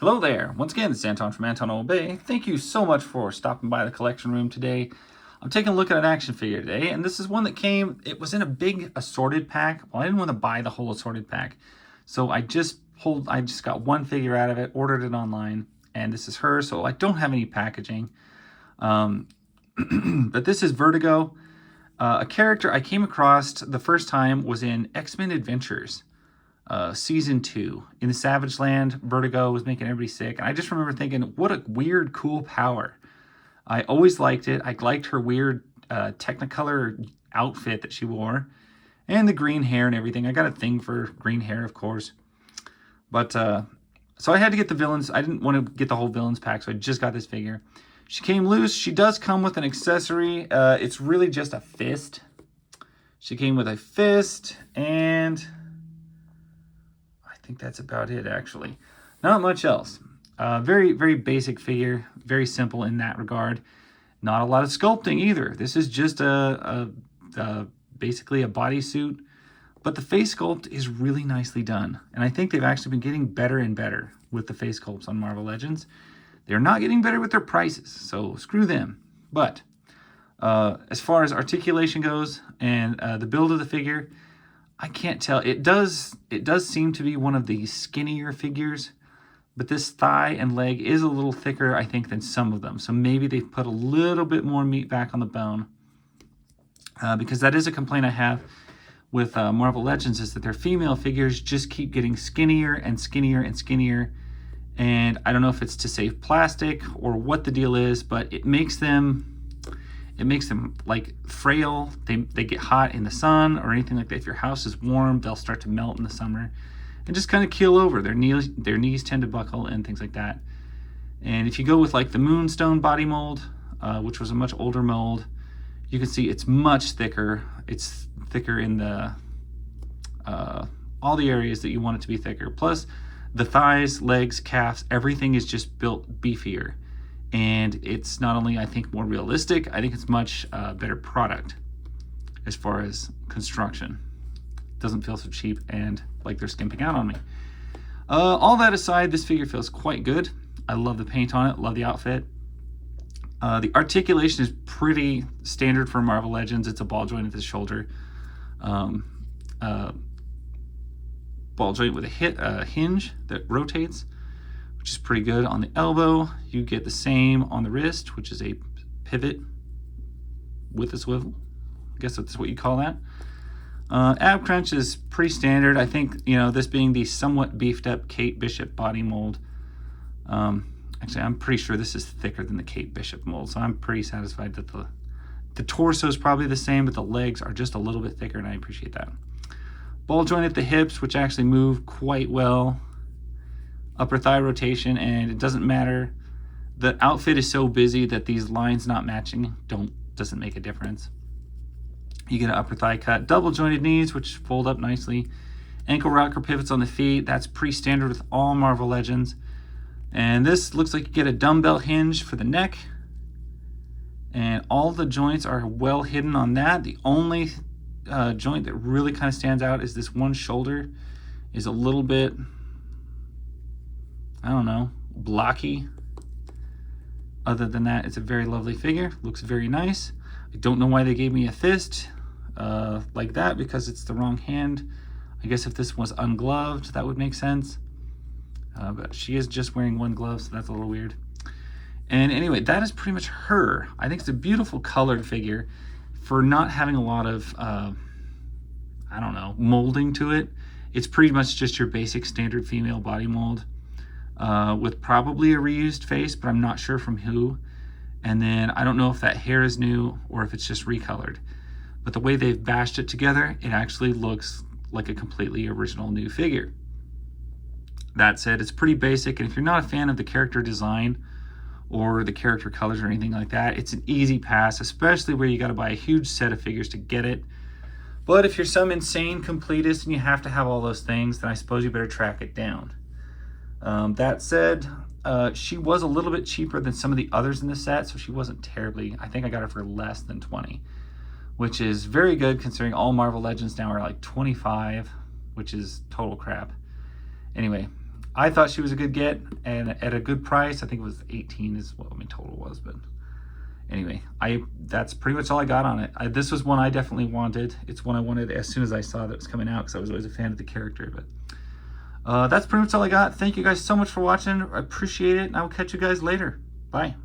Hello there. Once again, it's Anton from Anton Obey. Thank you so much for stopping by the collection room today. I'm taking a look at an action figure today, and this is one that it was in a big assorted pack. Well, I didn't want to buy the whole assorted pack, so I just got one figure out of it, ordered it online, and this is her, so I don't have any packaging. But this is Vertigo, a character I came across the first time was in X-Men Adventures. Season 2. In the Savage Land, Vertigo was making everybody sick. And I just remember thinking, what a weird, cool power. I always liked it. I liked her weird Technicolor outfit that she wore. And the green hair and everything. I got a thing for green hair, of course. But, so I had to get the villains. I didn't want to get the whole villains pack, so I just got this figure. She came loose. She does come with an accessory. It's really just a fist. She came with a fist and I think that's about it, actually. Not much else. Very, very basic figure. Very simple in that regard. Not a lot of sculpting either. This is just basically a bodysuit. But the face sculpt is really nicely done. And I think they've actually been getting better and better with the face sculpts on Marvel Legends. They're not getting better with their prices, so screw them. But as far as articulation goes and the build of the figure, I can't tell. It does seem to be one of the skinnier figures, but this thigh and leg is a little thicker, I think, than some of them. So maybe they've put a little bit more meat back on the bone, because that is a complaint I have with Marvel Legends, is that their female figures just keep getting skinnier and skinnier and skinnier. And I don't know if it's to save plastic or what the deal is, but it makes them like frail. They get hot in the sun or anything like that. If your house is warm, they'll start to melt in the summer and just kind of keel over. Their knees tend to buckle and things like that. And if you go with like the Moonstone body mold, which was a much older mold, you can see it's much thicker. It's thicker in the all the areas that you want it to be thicker. Plus the thighs, legs, calves, everything is just built beefier. And it's not only, I think, more realistic, I think it's much better product as far as construction. Doesn't feel so cheap and like they're skimping out on me. All that aside, this figure feels quite good. I love the paint on it, love the outfit. The articulation is pretty standard for Marvel Legends. It's a ball joint at the shoulder. Ball joint with a hinge that rotates, which is pretty good. On the elbow, you get the same on the wrist, which is a pivot with a swivel. I guess that's what you call that. Ab crunch is pretty standard. I think, you know, this being the somewhat beefed up Kate Bishop body mold. Actually, I'm pretty sure this is thicker than the Kate Bishop mold, so I'm pretty satisfied that the torso is probably the same, but the legs are just a little bit thicker, and I appreciate that. Ball joint at the hips, which actually move quite well. Upper thigh rotation, and it doesn't matter. The outfit is so busy that these lines not matching doesn't make a difference. You get an upper thigh cut. Double jointed knees, which fold up nicely. Ankle rocker pivots on the feet. That's pretty standard with all Marvel Legends. And this looks like you get a dumbbell hinge for the neck. And all the joints are well hidden on that. The only joint that really kind of stands out is this one shoulder is a little bit, I don't know, blocky. Other than that, it's a very lovely figure. Looks very nice. I don't know why they gave me a fist like that, because it's the wrong hand. I guess if this was ungloved, that would make sense. But she is just wearing one glove, so that's a little weird. And anyway, that is pretty much her. I think it's a beautiful colored figure for not having a lot of, I don't know, molding to it. It's pretty much just your basic standard female body mold. With probably a reused face, but I'm not sure from who. And then I don't know if that hair is new or if it's just recolored. But the way they've bashed it together, it actually looks like a completely original new figure. That said, it's pretty basic, and if you're not a fan of the character design or the character colors or anything like that, it's an easy pass, especially where you got to buy a huge set of figures to get it. But if you're some insane completist and you have to have all those things, then I suppose you better track it down. That said, she was a little bit cheaper than some of the others in the set, so she wasn't terribly, I think I got her for less than 20, which is very good considering all Marvel Legends now are like 25, which is total crap. Anyway, I thought she was a good get, and at a good price. I think it was 18 is what my total was, but anyway, that's pretty much all I got on it. This was one I definitely wanted. It's one I wanted as soon as I saw that it was coming out, because I was always a fan of the character. But that's pretty much all I got. Thank you guys so much for watching. I appreciate it, and I will catch you guys later. Bye.